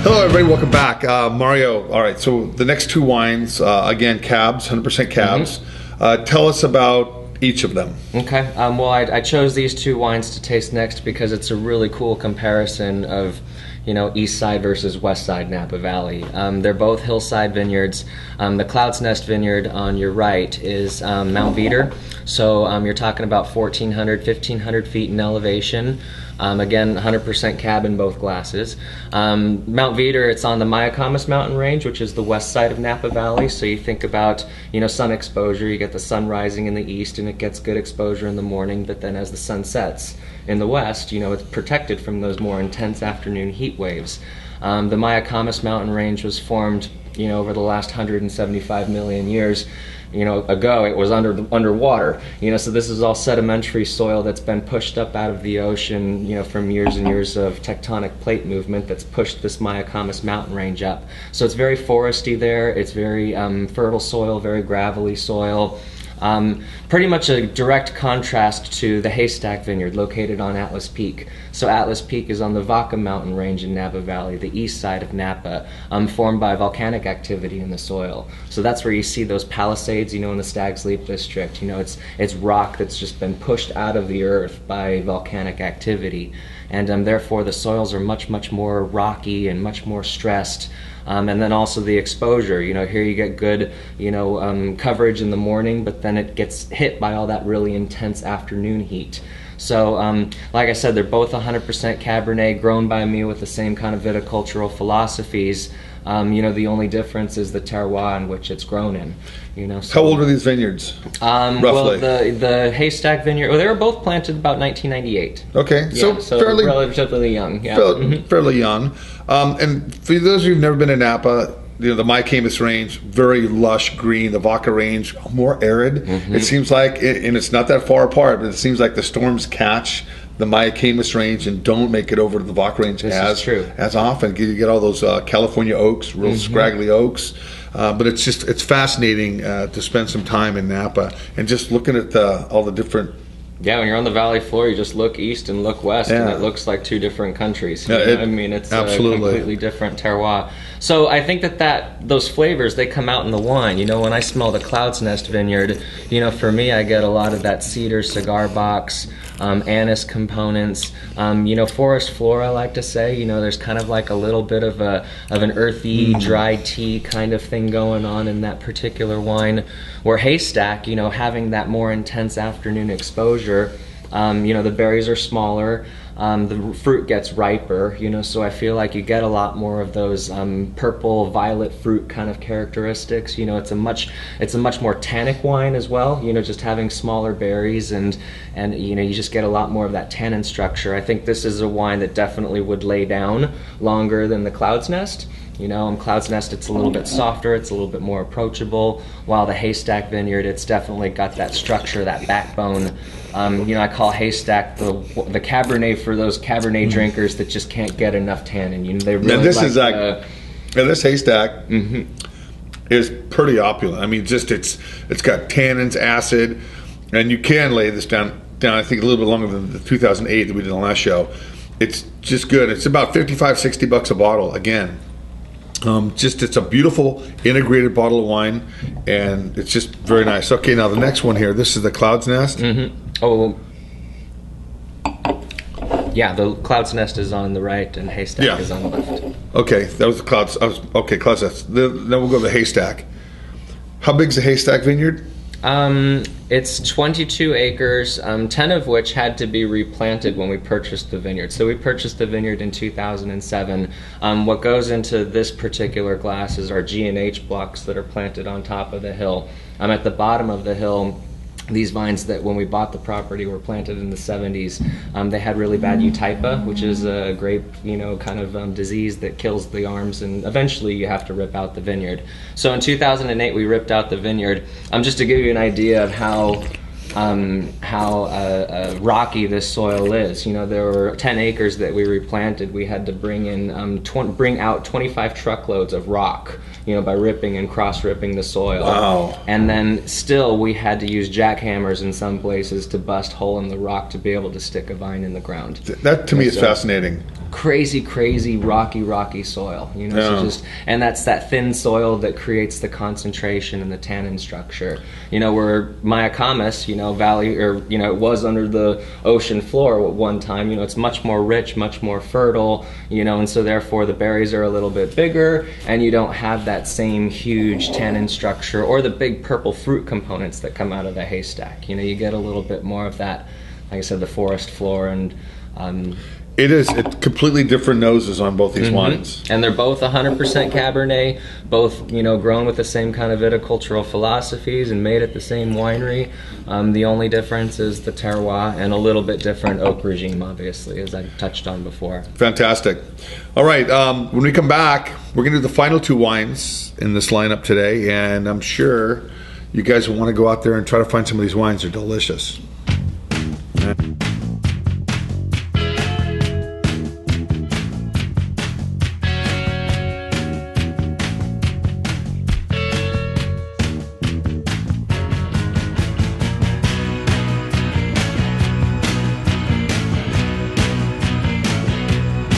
Hello, everybody. Welcome back. Mario, all right, so the next two wines, again, cabs, 100% cabs. Tell us about each of them. Okay. Well, I chose these two wines to taste next because it's a really cool comparison of, you know, east side versus west side Napa Valley. They're both hillside vineyards. The Cloud's Nest vineyard on your right is Mount Veeder. So you're talking about 1,400, 1,500 feet in elevation. Again, 100% cab in both glasses. Mount Veeder, it's on the Mayacamas mountain range, which is the west side of Napa Valley. So you think about, you know, sun exposure. You get the sun rising in the east and it gets good exposure in the morning, but then as the sun sets in the west, you know, it's protected from those more intense afternoon heat waves. The Mayacamas mountain range was formed, you know, over the last 175 million years. You know, ago it was underwater. You know, so this is all sedimentary soil that's been pushed up out of the ocean, you know, from years and years of tectonic plate movement that's pushed this Mayacamas mountain range up. So it's very foresty there. It's very fertile soil, very gravelly soil. Pretty much a direct contrast to the Haystack Vineyard located on Atlas Peak. So Atlas Peak is on the Vaca mountain range in Napa Valley, the east side of Napa, formed by volcanic activity in the soil. So that's where you see those palisades, you know, in the Stag's Leap district. You know, it's rock that's just been pushed out of the earth by volcanic activity. And therefore the soils are much more rocky and much more stressed. And then also the exposure, you know, here you get good, you know, coverage in the morning, but then it gets hit by all that really intense afternoon heat. So, like I said, they're both 100% Cabernet, grown by me with the same kind of viticultural philosophies. You know, the only difference is the terroir in which it's grown in. You know, so, how old are these vineyards, roughly? Well, the Haystack Vineyard, well, they were both planted about 1998. Okay, yeah, so fairly relatively young. Yeah. Fairly young. And for those of you who've never been to Napa, you know, the Mayacamas range, very lush green. The Vaca range, more arid. It seems like, and it's not that far apart, but it seems like the storms catch the Mayacamas range and don't make it over to the Vaca range as often. You get all those California oaks, real scraggly oaks. But it's fascinating to spend some time in Napa and just looking at all the different. Yeah, when you're on the valley floor, you just look east and look west, and it looks like two different countries. I mean, it's absolutely a completely different terroir. So I think that those flavors, they come out in the wine. You know, when I smell the Cloud's Nest vineyard, you know, for me, I get a lot of that cedar, cigar box, anise components. You know, forest floor, I like to say. You know, there's kind of like a little bit of an earthy, dry tea kind of thing going on in that particular wine. Where Haystack, you know, having that more intense afternoon exposure, you know, the berries are smaller, the fruit gets riper, you know, so I feel like you get a lot more of those purple, violet fruit kind of characteristics. You know, it's a much more tannic wine as well, you know, just having smaller berries and you know, you just get a lot more of that tannin structure. I think this is a wine that definitely would lay down longer than the Cloud's Nest. You know, Cloud's Nest, it's a little bit softer, it's a little bit more approachable, while the Haystack Vineyard, it's definitely got that structure, that backbone. You know, I call Haystack the Cabernet for those Cabernet drinkers that just can't get enough tannin. You know, they really this Haystack is pretty opulent. I mean, just it's got tannins, acid, and you can lay this down. I think a little bit longer than the 2008 that we did on the last show. It's just good. It's about $55-$60 a bottle again. It's a beautiful integrated bottle of wine, and it's just very nice. Okay, now the next one here. This is the Cloud's Nest. Oh, yeah. The Cloud's Nest is on the right, and Haystack is on the left. Okay, that was the Cloud's. Okay, Cloud's Nest. Then we'll go to the Haystack. How big is the Haystack vineyard? It's 22 acres, 10 of which had to be replanted when we purchased the vineyard. So we purchased the vineyard in 2007. What goes into this particular glass is our G&H blocks that are planted on top of the hill. At the bottom of the hill, these vines that when we bought the property were planted in the 70s. They had really bad eutypa, which is a grape, you know, kind of disease that kills the arms, and eventually you have to rip out the vineyard. So in 2008 we ripped out the vineyard. Just to give you an idea of how how rocky this soil is. You know, there were 10 acres that we replanted. We had to bring in bring out 25 truckloads of rock, you know, by ripping and cross-ripping the soil. Wow. And then still we had to use jackhammers in some places to bust hole in the rock to be able to stick a vine in the ground. That to me is fascinating. Crazy rocky soil, you know. So and that's that thin soil that creates the concentration and the tannin structure. You know, where Mayacamas, you know, valley, or you know, it was under the ocean floor at one time. You know, it's much more rich, much more fertile. You know, and so therefore the berries are a little bit bigger, and you don't have that same huge tannin structure or the big purple fruit components that come out of a haystack. You know, you get a little bit more of that, like I said, the forest floor and. It's completely different noses on both these wines. And they're both 100% Cabernet, both, you know, grown with the same kind of viticultural philosophies and made at the same winery. The only difference is the terroir and a little bit different oak regime, obviously, as I touched on before. Fantastic. All right, when we come back, we're going to do the final two wines in this lineup today, and I'm sure you guys will want to go out there and try to find some of these wines. They're delicious.